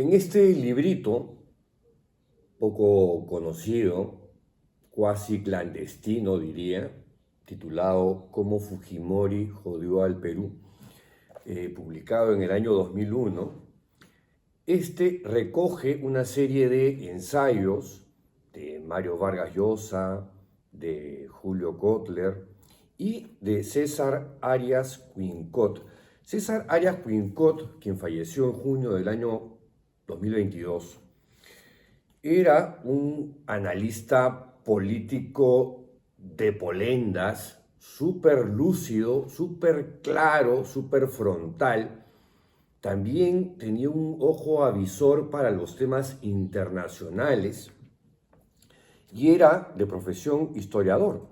En este librito, poco conocido, cuasi clandestino diría, titulado Cómo Fujimori jodió al Perú, publicado en el año 2001, este recoge una serie de ensayos de Mario Vargas Llosa, de Julio Kotler y de César Arias Quincot. César Arias Quincot, quien falleció en junio del año 2022, era un analista político de polendas, súper lúcido, súper claro, súper frontal. También tenía un ojo avisor para los temas internacionales y era de profesión historiador.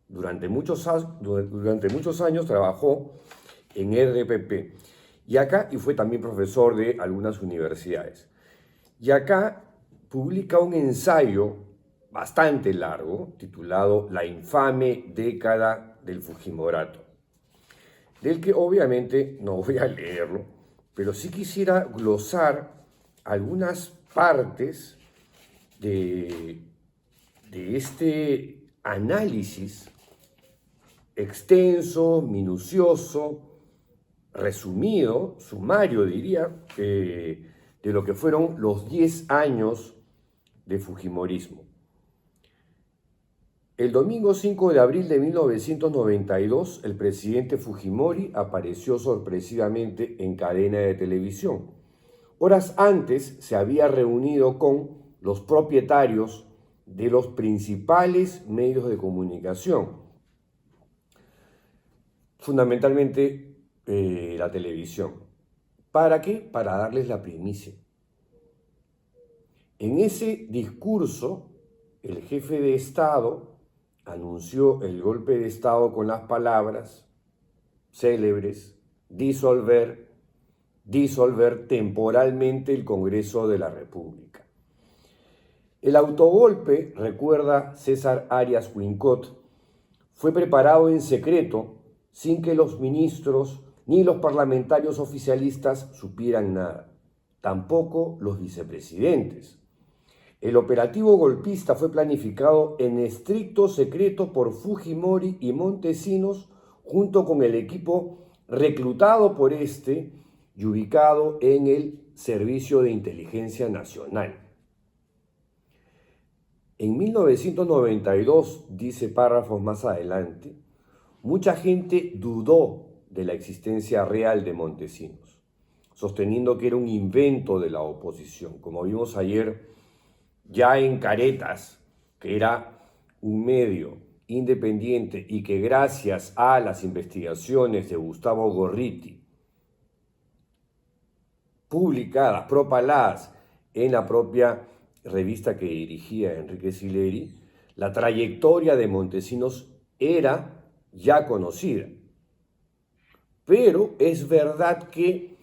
Durante muchos años trabajó en RPP y fue también profesor de algunas universidades. Y acá publica un ensayo bastante largo titulado La infame década del Fujimorato, del que obviamente no voy a leerlo, pero sí quisiera glosar algunas partes de, de este análisis extenso, minucioso, resumido, sumario diría, de lo que fueron los 10 años de Fujimorismo. El domingo 5 de abril de 1992, el presidente Fujimori apareció sorpresivamente en cadena de televisión. Horas antes se había reunido con los propietarios de los principales medios de comunicación, fundamentalmente la televisión. ¿Para qué? Para darles la primicia. En ese discurso, el jefe de Estado anunció el golpe de Estado con las palabras célebres: disolver temporalmente el Congreso de la República. El autogolpe, recuerda César Arias Quincot, fue preparado en secreto sin que los ministros ni los parlamentarios oficialistas supieran nada, tampoco los vicepresidentes. El operativo golpista fue planificado en estricto secreto por Fujimori y Montesinos, junto con el equipo reclutado por este y ubicado en el Servicio de Inteligencia Nacional. En 1992, dice párrafos más adelante, mucha gente dudó de la existencia real de Montesinos, sosteniendo que era un invento de la oposición, como vimos ayer ya en Caretas, que era un medio independiente y que gracias a las investigaciones de Gustavo Gorriti, publicadas, propaladas en la propia revista que dirigía Enrique Sileri, la trayectoria de Montesinos era ya conocida. Pero es verdad que,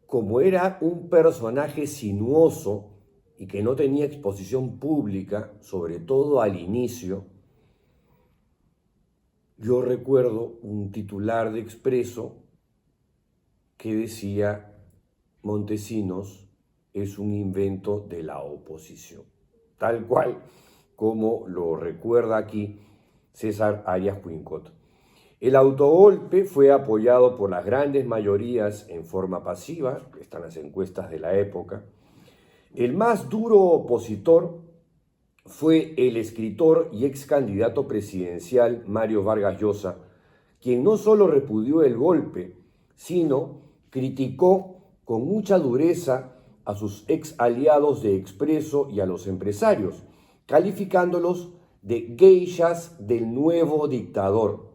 como era un personaje sinuoso y que no tenía exposición pública, sobre todo al inicio, yo recuerdo un titular de Expreso que decía: Montesinos es un invento de la oposición, tal cual como lo recuerda aquí César Arias Quincot. El autogolpe fue apoyado por las grandes mayorías en forma pasiva, están las encuestas de la época. El más duro opositor fue el escritor y ex candidato presidencial Mario Vargas Llosa, quien no solo repudió el golpe, sino criticó con mucha dureza a sus ex aliados de Expreso y a los empresarios, calificándolos de geishas del nuevo dictador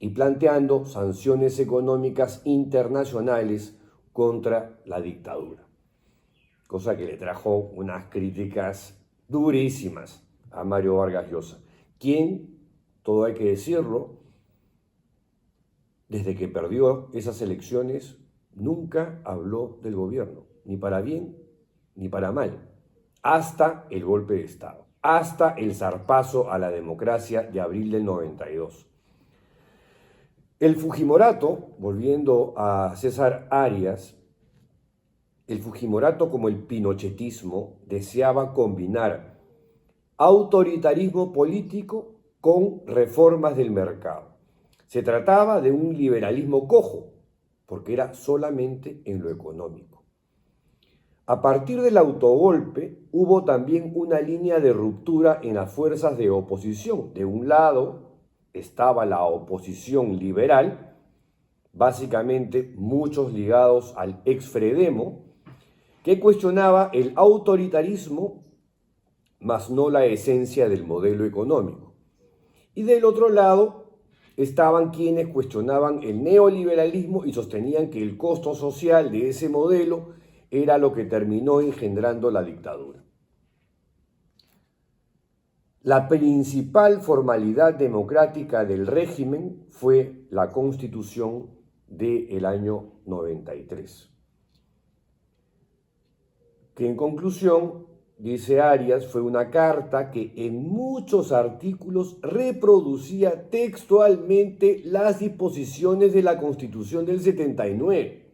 y planteando sanciones económicas internacionales contra la dictadura, cosa que le trajo unas críticas durísimas a Mario Vargas Llosa, quien, todo hay que decirlo, desde que perdió esas elecciones, nunca habló del gobierno, ni para bien ni para mal, hasta el golpe de Estado, hasta el zarpazo a la democracia de abril del 92. El Fujimorato, volviendo a César Arias, el fujimorato como el pinochetismo deseaba combinar autoritarismo político con reformas del mercado. Se trataba de un liberalismo cojo, porque era solamente en lo económico. A partir del autogolpe hubo también una línea de ruptura en las fuerzas de oposición. De un lado estaba la oposición liberal, básicamente muchos ligados al ex-Fredemo, que cuestionaba el autoritarismo, mas no la esencia del modelo económico. Y del otro lado estaban quienes cuestionaban el neoliberalismo y sostenían que el costo social de ese modelo era lo que terminó engendrando la dictadura. La principal formalidad democrática del régimen fue la Constitución del año 93, que en conclusión, dice Arias, fue una carta que en muchos artículos reproducía textualmente las disposiciones de la Constitución del 79.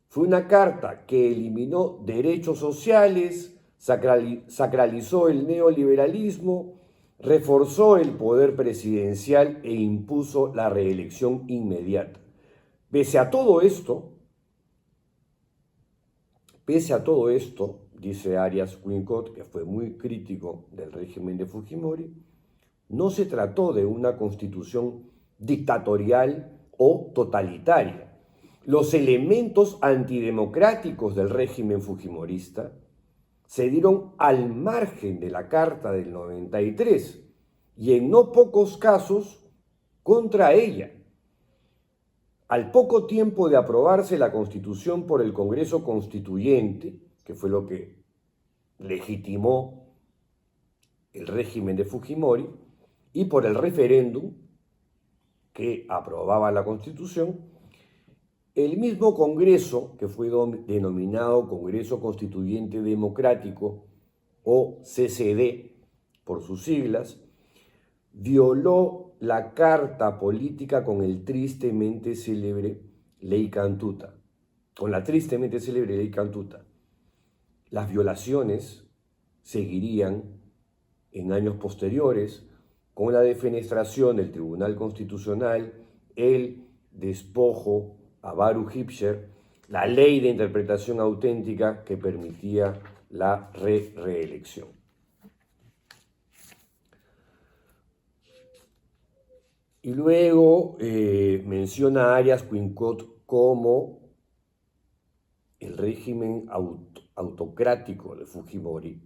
Fue una carta que eliminó derechos sociales, sacralizó el neoliberalismo, reforzó el poder presidencial e impuso la reelección inmediata. Pese a todo esto, dice Arias Wincott, que fue muy crítico del régimen de Fujimori, no se trató de una constitución dictatorial o totalitaria. Los elementos antidemocráticos del régimen fujimorista se dieron al margen de la Carta del 93 y en no pocos casos contra ella. Al poco tiempo de aprobarse la Constitución por el Congreso Constituyente, que fue lo que legitimó el régimen de Fujimori, y por el referéndum que aprobaba la Constitución, el mismo Congreso, que fue denominado Congreso Constituyente Democrático, o CCD por sus siglas, violó la carta política con la tristemente célebre Ley Cantuta. Las violaciones seguirían en años posteriores con la defenestración del Tribunal Constitucional, el despojo a Baruch Hipscher, la ley de interpretación auténtica que permitía la reelección. Y luego menciona a Arias Wincott como el régimen autocrático de Fujimori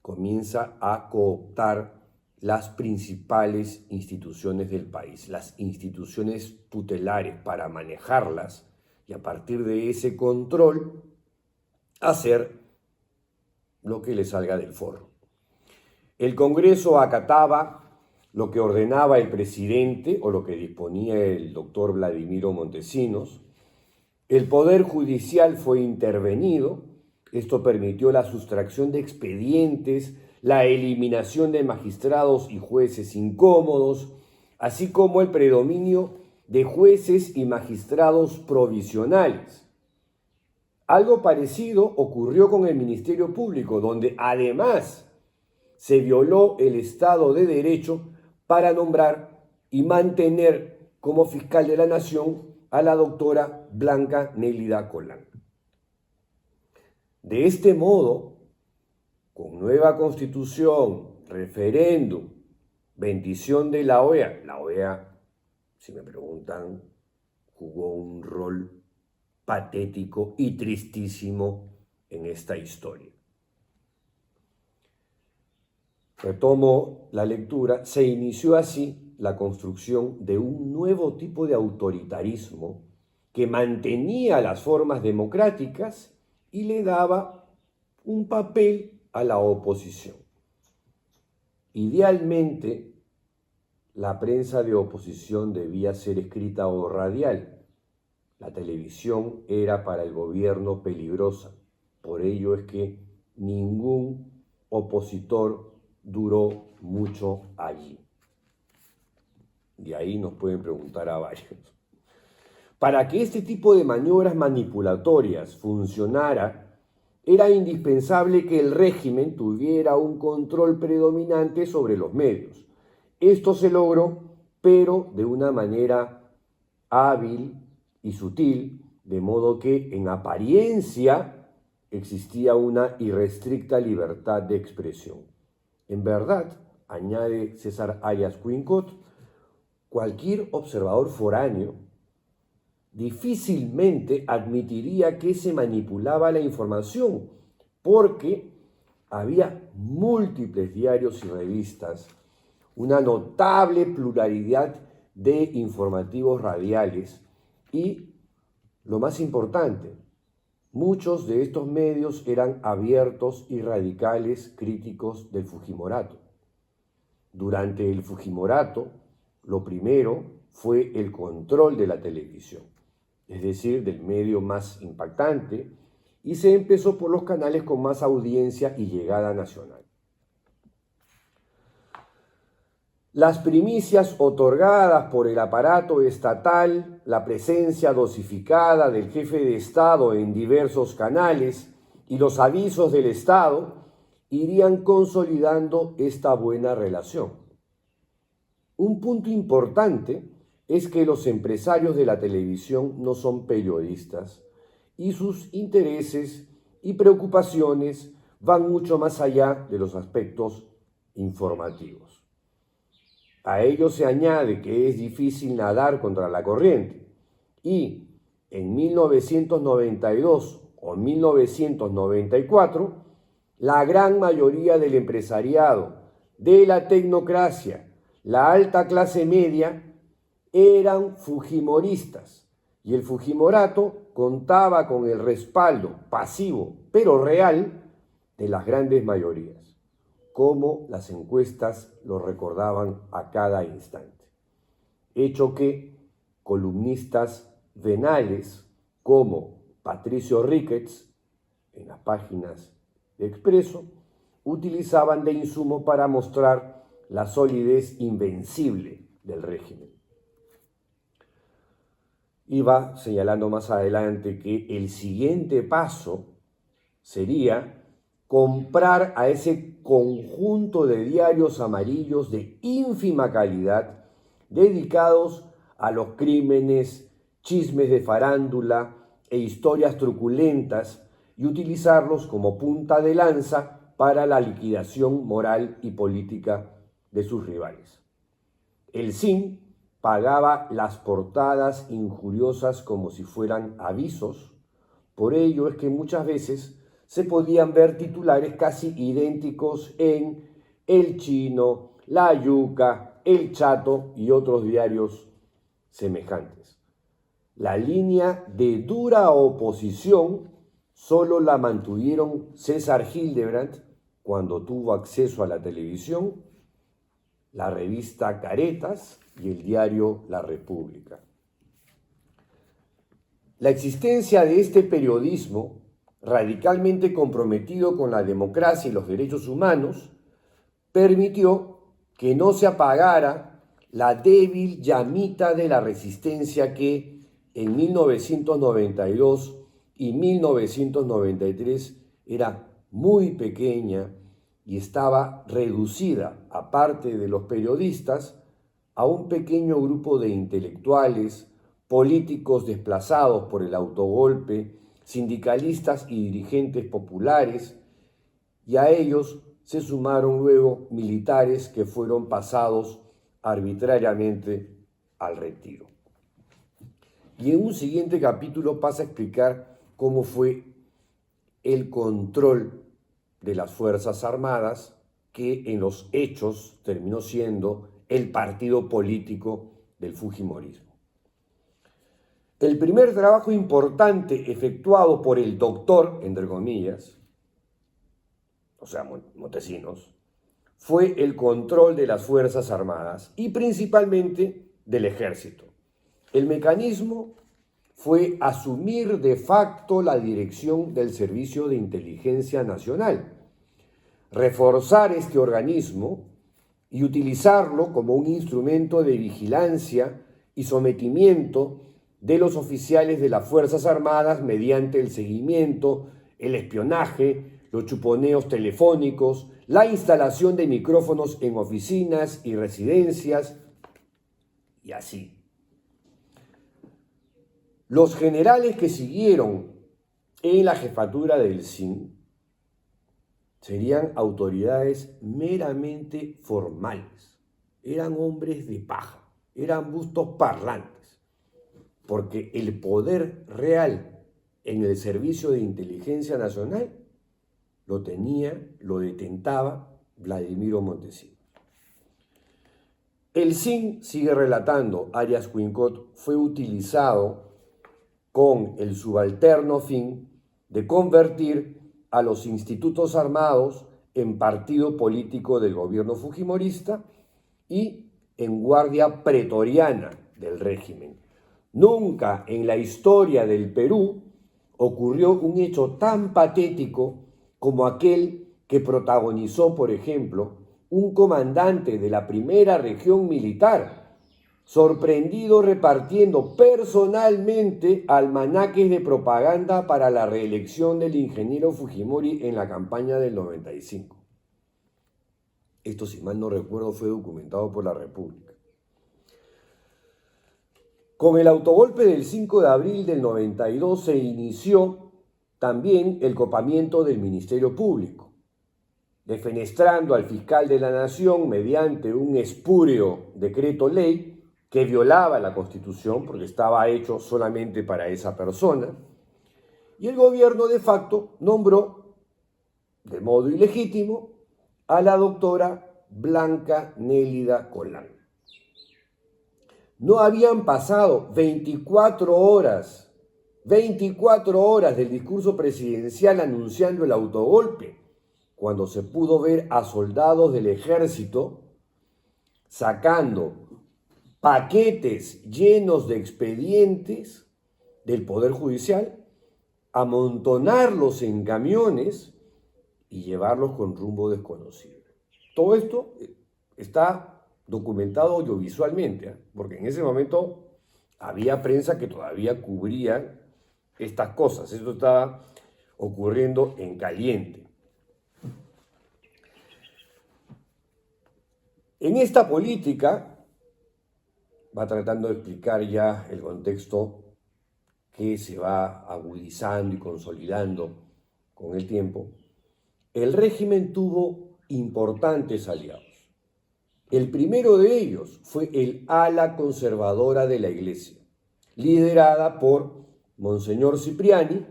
comienza a cooptar las principales instituciones del país, las instituciones tutelares, para manejarlas y a partir de ese control hacer lo que le salga del forro. El Congreso acataba lo que ordenaba el presidente o lo que disponía el doctor Vladimiro Montesinos. El Poder Judicial fue intervenido. Esto permitió la sustracción de expedientes, la eliminación de magistrados y jueces incómodos, así como el predominio de jueces y magistrados provisionales. Algo parecido ocurrió con el Ministerio Público, donde además se violó el Estado de Derecho para nombrar y mantener como fiscal de la Nación a la doctora Blanca Nélida Colán. De este modo, con nueva constitución, referéndum, bendición de la OEA, si me preguntan, jugó un rol patético y tristísimo en esta historia. Retomo la lectura. Se inició así la construcción de un nuevo tipo de autoritarismo que mantenía las formas democráticas y le daba un papel a la oposición. Idealmente, la prensa de oposición debía ser escrita o radial. La televisión era para el gobierno peligrosa. Por ello es que ningún opositor duró mucho allí. Y ahí nos pueden preguntar a varios. Para que este tipo de maniobras manipulatorias funcionara, era indispensable que el régimen tuviera un control predominante sobre los medios. Esto se logró, pero de una manera hábil y sutil, de modo que en apariencia existía una irrestricta libertad de expresión. En verdad, añade César Arias Quincot, cualquier observador foráneo difícilmente admitiría que se manipulaba la información, porque había múltiples diarios y revistas, una notable pluralidad de informativos radiales y, lo más importante, muchos de estos medios eran abiertos y radicales críticos del Fujimorato. Durante el Fujimorato, lo primero fue el control de la televisión, es decir, del medio más impactante, y se empezó por los canales con más audiencia y llegada nacional. Las primicias otorgadas por el aparato estatal, la presencia dosificada del jefe de Estado en diversos canales y los avisos del Estado irían consolidando esta buena relación. Un punto importante es que los empresarios de la televisión no son periodistas y sus intereses y preocupaciones van mucho más allá de los aspectos informativos. A ello se añade que es difícil nadar contra la corriente y en 1992 o 1994 la gran mayoría del empresariado, de la tecnocracia, la alta clase media, eran fujimoristas y el Fujimorato contaba con el respaldo pasivo pero real de las grandes mayorías, como las encuestas lo recordaban a cada instante. Hecho que columnistas venales como Patricio Ricketts, en las páginas de Expreso, utilizaban de insumo para mostrar la solidez invencible del régimen. Y va señalando más adelante que el siguiente paso sería comprar a ese conjunto de diarios amarillos de ínfima calidad dedicados a los crímenes, chismes de farándula e historias truculentas y utilizarlos como punta de lanza para la liquidación moral y política de sus rivales. El CIN pagaba las portadas injuriosas como si fueran avisos, por ello es que muchas veces se podían ver titulares casi idénticos en El Chino, La Yuca, El Chato y otros diarios semejantes. La línea de dura oposición solo la mantuvieron César Hildebrand cuando tuvo acceso a la televisión, la revista Caretas y el diario La República. La existencia de este periodismo radicalmente comprometido con la democracia y los derechos humanos permitió que no se apagara la débil llamita de la resistencia que en 1992 y 1993 era muy pequeña y estaba reducida, aparte de los periodistas, a un pequeño grupo de intelectuales, políticos desplazados por el autogolpe, sindicalistas y dirigentes populares, y a ellos se sumaron luego militares que fueron pasados arbitrariamente al retiro. Y en un siguiente capítulo pasa a explicar cómo fue el control de las Fuerzas Armadas, que en los hechos terminó siendo el partido político del fujimorismo. El primer trabajo importante efectuado por el doctor, entre comillas, o sea, Montesinos, fue el control de las Fuerzas Armadas y principalmente del ejército. El mecanismo fue asumir de facto la dirección del Servicio de Inteligencia Nacional, reforzar este organismo y utilizarlo como un instrumento de vigilancia y sometimiento de los oficiales de las Fuerzas Armadas mediante el seguimiento, el espionaje, los chuponeos telefónicos, la instalación de micrófonos en oficinas y residencias, y así. Los generales que siguieron en la jefatura del SIN serían autoridades meramente formales, eran hombres de paja, eran bustos parlantes, porque el poder real en el Servicio de Inteligencia Nacional lo tenía, lo detentaba Vladimiro Montesinos. El SIN, sigue relatando Arias Cuincot, fue utilizado con el subalterno fin de convertir a los institutos armados en partido político del gobierno fujimorista y en guardia pretoriana del régimen. Nunca en la historia del Perú ocurrió un hecho tan patético como aquel que protagonizó, por ejemplo, un comandante de la primera región militar, sorprendido repartiendo personalmente almanaques de propaganda para la reelección del ingeniero Fujimori en la campaña del 95. Esto, si mal no recuerdo, fue documentado por la República. Con el autogolpe del 5 de abril del 92 se inició también el copamiento del Ministerio Público, defenestrando al fiscal de la Nación mediante un espúreo decreto ley que violaba la Constitución porque estaba hecho solamente para esa persona, y el gobierno de facto nombró de modo ilegítimo a la doctora Blanca Nélida Colán. No habían pasado 24 horas del discurso presidencial anunciando el autogolpe, cuando se pudo ver a soldados del ejército sacando paquetes llenos de expedientes del Poder Judicial, amontonarlos en camiones y llevarlos con rumbo desconocido. Todo esto está documentado audiovisualmente, porque en ese momento había prensa que todavía cubría estas cosas. Esto estaba ocurriendo en caliente. En esta política, va tratando de explicar ya el contexto que se va agudizando y consolidando con el tiempo, el régimen tuvo importantes aliados. El primero de ellos fue el ala conservadora de la Iglesia, liderada por Monseñor Cipriani,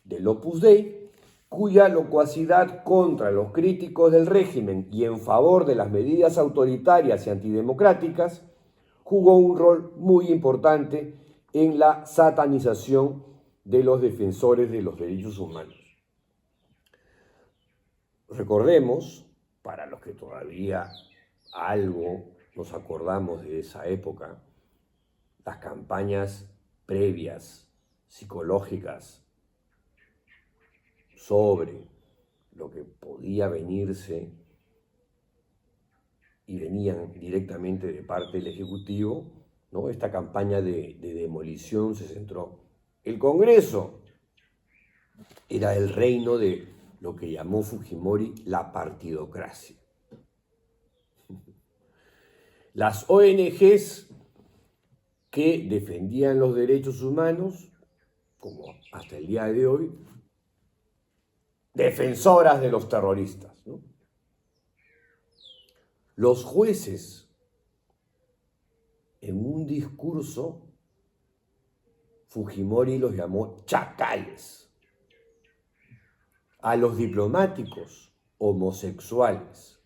del Opus Dei, cuya locuacidad contra los críticos del régimen y en favor de las medidas autoritarias y antidemocráticas jugó un rol muy importante en la satanización de los defensores de los derechos humanos. Recordemos, para los que todavía algo nos acordamos de esa época, las campañas previas, psicológicas, sobre lo que podía venirse y venían directamente de parte del Ejecutivo, ¿no? Esta campaña de demolición se centró. El Congreso era el reino de lo que llamó Fujimori la partidocracia. Las ONGs que defendían los derechos humanos, como hasta el día de hoy, defensoras de los terroristas, ¿no? Los jueces, en un discurso, Fujimori los llamó chacales. A los diplomáticos homosexuales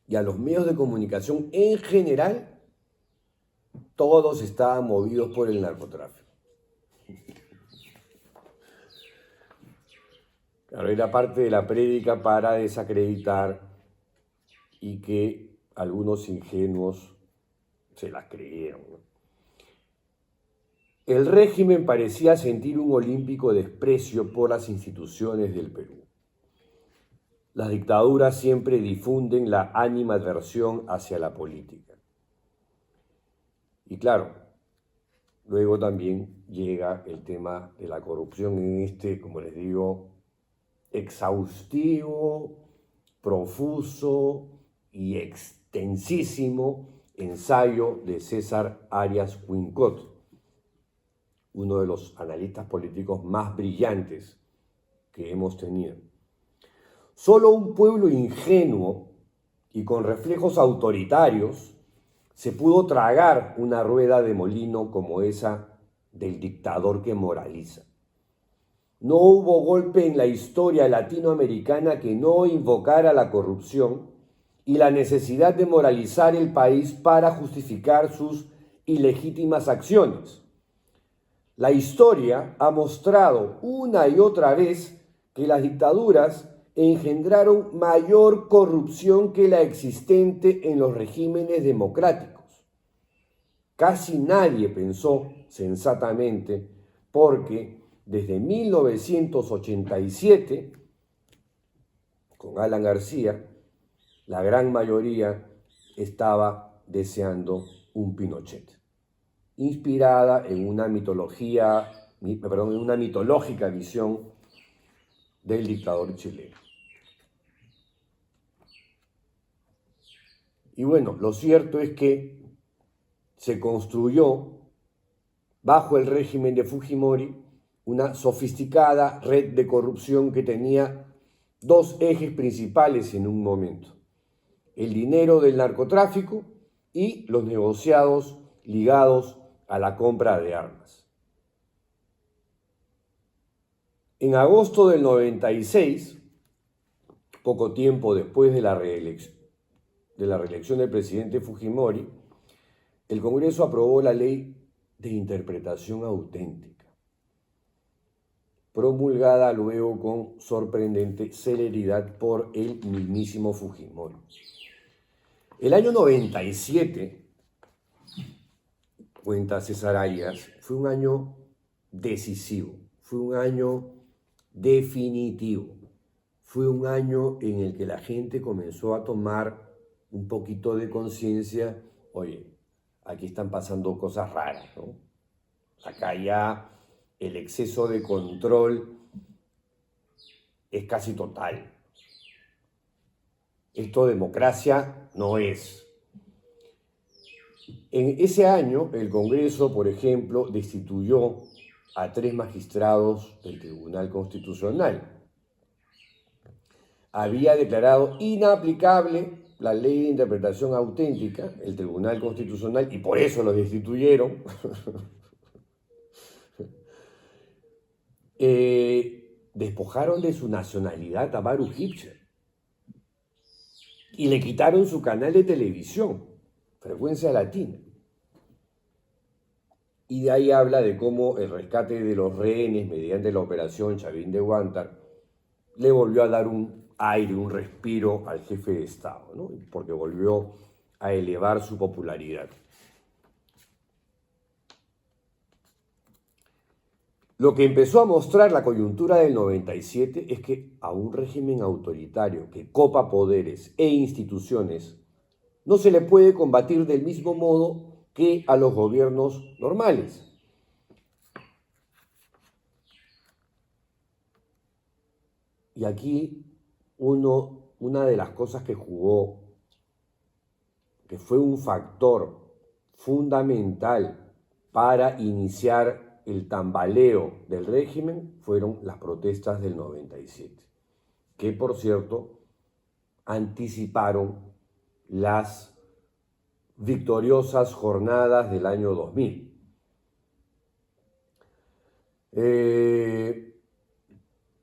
y a los medios de comunicación en general, todos estaban movidos por el narcotráfico. Claro, era parte de la prédica para desacreditar y que algunos ingenuos se las creyeron, ¿no? El régimen parecía sentir un olímpico desprecio por las instituciones del Perú. Las dictaduras siempre difunden la animadversión hacia la política. Y claro, luego también llega el tema de la corrupción en este, como les digo, exhaustivo, profuso y extensísimo ensayo de César Arias Wincott, uno de los analistas políticos más brillantes que hemos tenido. Solo un pueblo ingenuo y con reflejos autoritarios se pudo tragar una rueda de molino como esa del dictador que moraliza. No hubo golpe en la historia latinoamericana que no invocara la corrupción y la necesidad de moralizar el país para justificar sus ilegítimas acciones. La historia ha mostrado una y otra vez que las dictaduras engendraron mayor corrupción que la existente en los regímenes democráticos. Casi nadie pensó sensatamente porque desde 1987, con Alan García, la gran mayoría estaba deseando un Pinochet, inspirada en una mitológica visión del dictador chileno. Y bueno, lo cierto es que se construyó bajo el régimen de Fujimori una sofisticada red de corrupción que tenía dos ejes principales en un momento: el dinero del narcotráfico y los negociados ligados a la compra de armas. En agosto del 96, poco tiempo después de la reelección del presidente Fujimori, el Congreso aprobó la Ley de Interpretación Auténtica, promulgada luego con sorprendente celeridad por el mismísimo Fujimori. El año 97, cuenta César Arias, fue un año decisivo, fue un año definitivo, fue un año en el que la gente comenzó a tomar un poquito de conciencia. Oye, aquí están pasando cosas raras, ¿no? Acá ya el exceso de control es casi total. Esto democracia no es. En ese año, el Congreso, por ejemplo, destituyó a 3 magistrados del Tribunal Constitucional. Había declarado inaplicable la Ley de Interpretación Auténtica, el Tribunal Constitucional, y por eso los destituyeron. Despojaron de su nacionalidad a Baruch Hipcher y le quitaron su canal de televisión, Frecuencia Latina. Y de ahí habla de cómo el rescate de los rehenes mediante la operación Chavín de Huántar le volvió a dar un aire, un respiro al jefe de Estado, ¿no? Porque volvió a elevar su popularidad. Lo que empezó a mostrar la coyuntura del 97 es que a un régimen autoritario que copa poderes e instituciones no se le puede combatir del mismo modo que a los gobiernos normales. Y aquí una de las cosas que jugó, que fue un factor fundamental para iniciar el tambaleo del régimen, fueron las protestas del 97, que por cierto anticiparon las victoriosas jornadas del año 2000.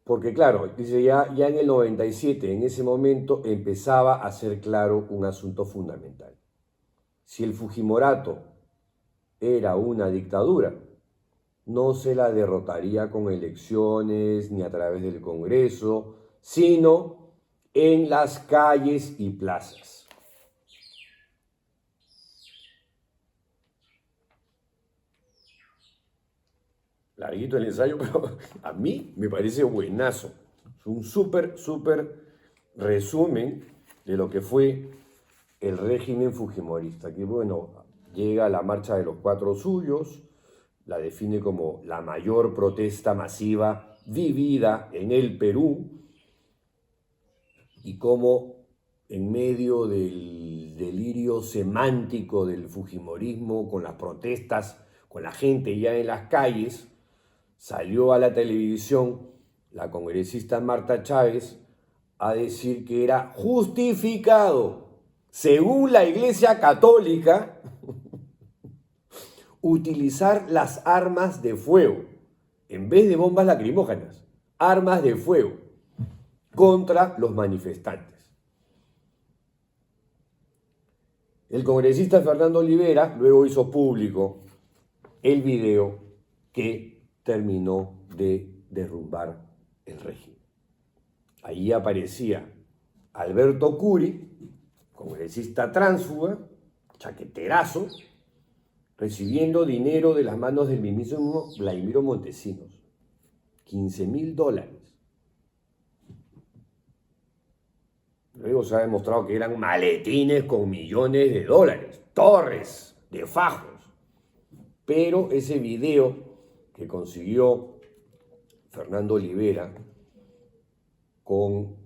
Porque claro, dice ya en el 97, en ese momento empezaba a ser claro un asunto fundamental. Si el Fujimorato era una dictadura, no se la derrotaría con elecciones ni a través del Congreso, sino en las calles y plazas. Larguito el ensayo, pero a mí me parece buenazo. Es un súper resumen de lo que fue el régimen fujimorista. Que bueno, llega la marcha de los 4 suyos, la define como la mayor protesta masiva vivida en el Perú, y como en medio del delirio semántico del fujimorismo, con las protestas, con la gente ya en las calles, salió a la televisión la congresista Marta Chávez a decir que era justificado, según la Iglesia Católica, utilizar las armas de fuego, en vez de bombas lacrimógenas, armas de fuego, contra los manifestantes. El congresista Fernando Olivera luego hizo público el video que terminó de derrumbar el régimen. Allí aparecía Alberto Curi, congresista tránsfuga, chaqueterazo, recibiendo dinero de las manos del mismísimo Vladimiro Montesinos. $15.000. Luego se ha demostrado que eran maletines con millones de dólares, torres de fajos. Pero ese video que consiguió Fernando Olivera con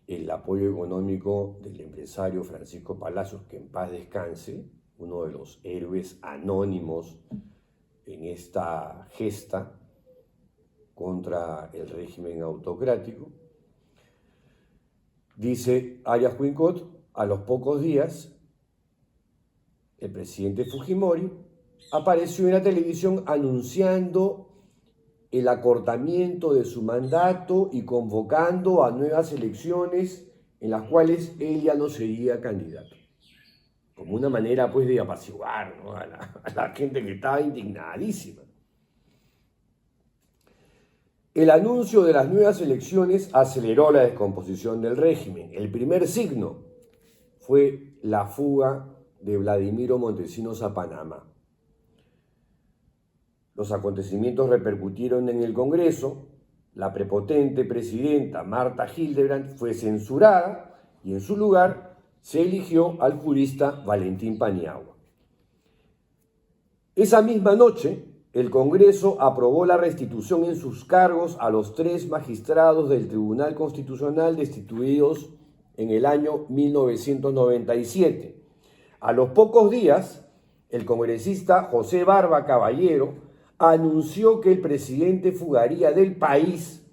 el apoyo económico del empresario Francisco Palacios, que en paz descanse, uno de los héroes anónimos en esta gesta contra el régimen autocrático. Dice Arias Huincot, a los pocos días, el presidente Fujimori apareció en la televisión anunciando el acortamiento de su mandato y convocando a nuevas elecciones en las cuales él ya no sería candidato. Como una manera, pues, de apaciguar, ¿no?, a la gente que estaba indignadísima. El anuncio de las nuevas elecciones aceleró la descomposición del régimen. El primer signo fue la fuga de Vladimiro Montesinos a Panamá. Los acontecimientos repercutieron en el Congreso. La prepotente presidenta Marta Hildebrandt fue censurada y en su lugar se eligió al jurista Valentín Paniagua. Esa misma noche, el Congreso aprobó la restitución en sus cargos a los 3 magistrados del Tribunal Constitucional destituidos en el año 1997. A los pocos días, el congresista José Barba Caballero anunció que el presidente fugaría del país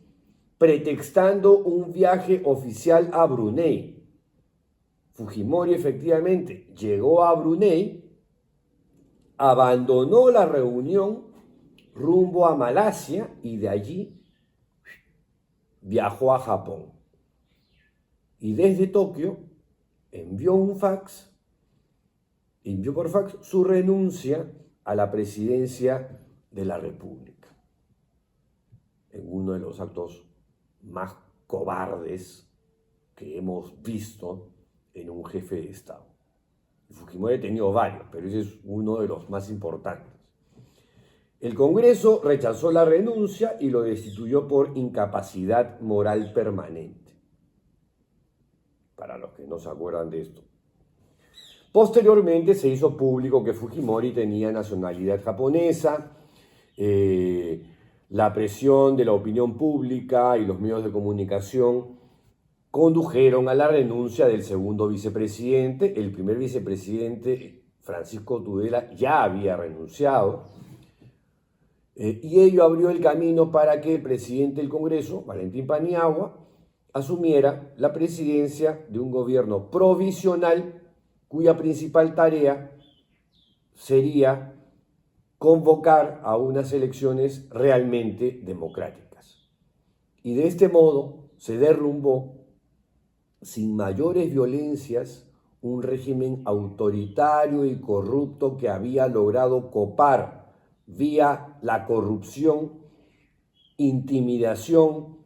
pretextando un viaje oficial a Brunei. Fujimori efectivamente llegó a Brunei, abandonó la reunión rumbo a Malasia y de allí viajó a Japón. Y desde Tokio envió por fax su renuncia a la presidencia de la República, en uno de los actos más cobardes que hemos visto en un jefe de Estado. Fujimori ha tenido varios, pero ese es uno de los más importantes. El Congreso rechazó la renuncia y lo destituyó por incapacidad moral permanente, para los que no se acuerdan de esto. Posteriormente se hizo público que Fujimori tenía nacionalidad japonesa. La presión de la opinión pública y los medios de comunicación condujeron a la renuncia del segundo vicepresidente. El primer vicepresidente, Francisco Tudela, ya había renunciado, y ello abrió el camino para que el presidente del Congreso, Valentín Paniagua, asumiera la presidencia de un gobierno provisional cuya principal tarea sería convocar a unas elecciones realmente democráticas. Y de este modo se derrumbó, sin mayores violencias, un régimen autoritario y corrupto que había logrado copar vía la corrupción, intimidación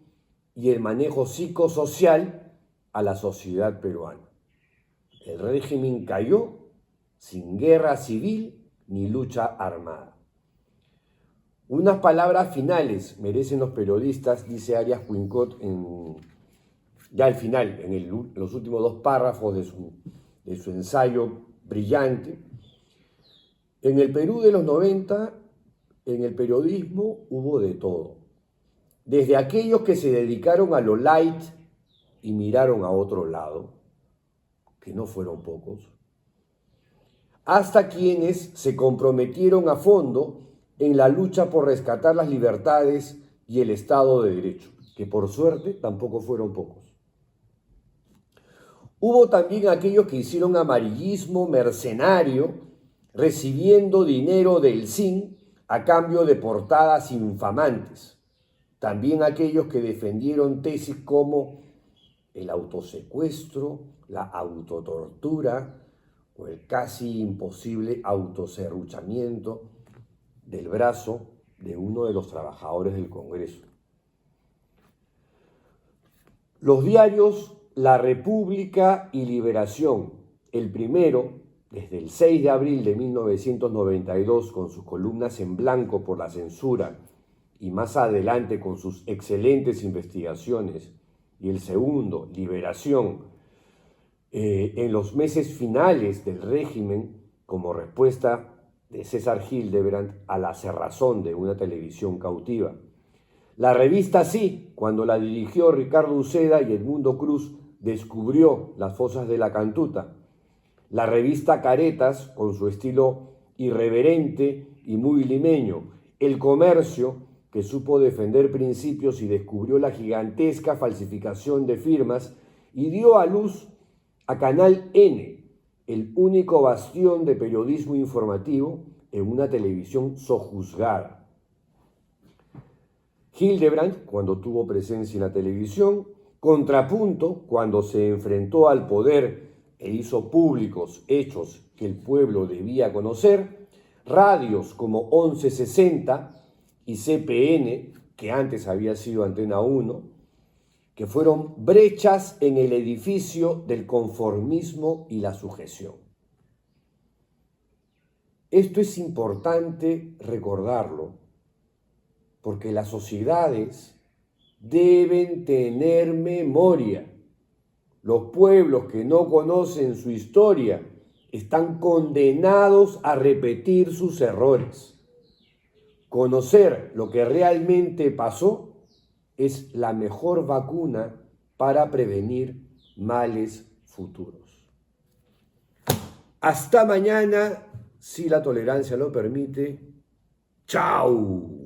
y el manejo psicosocial a la sociedad peruana. El régimen cayó sin guerra civil ni lucha armada. Unas palabras finales merecen los periodistas, dice Arias Huincot ya al final, en los últimos 2 párrafos de su ensayo brillante. En el Perú de los 90, En el periodismo hubo de todo. Desde aquellos que se dedicaron a lo light y miraron a otro lado, que no fueron pocos, hasta quienes se comprometieron a fondo en la lucha por rescatar las libertades y el Estado de Derecho, que por suerte tampoco fueron pocos. Hubo también aquellos que hicieron amarillismo mercenario, recibiendo dinero del SIN a cambio de portadas infamantes. También aquellos que defendieron tesis como el autosecuestro, la autotortura o el casi imposible autoserruchamiento del brazo de uno de los trabajadores del Congreso. Los diarios La República y Liberación, el primero, desde el 6 de abril de 1992, con sus columnas en blanco por la censura, y más adelante con sus excelentes investigaciones, y el segundo, Liberación, en los meses finales del régimen, como respuesta de César Hildebrand a la cerrazón de una televisión cautiva. La revista Sí, cuando la dirigió Ricardo Uceda y Edmundo Cruz, descubrió las fosas de la Cantuta. La revista Caretas, con su estilo irreverente y muy limeño. El Comercio, que supo defender principios y descubrió la gigantesca falsificación de firmas y dio a luz a Canal N, el único bastión de periodismo informativo en una televisión sojuzgada. Hildebrand, cuando tuvo presencia en la televisión, Contrapunto, cuando se enfrentó al poder e hizo públicos hechos que el pueblo debía conocer, radios como 1160 y CPN, que antes había sido Antena 1, que fueron brechas en el edificio del conformismo y la sujeción. Esto es importante recordarlo, porque las sociedades deben tener memoria. Los pueblos que no conocen su historia están condenados a repetir sus errores. Conocer lo que realmente pasó es la mejor vacuna para prevenir males futuros. Hasta mañana, si la tolerancia lo permite. ¡Chao!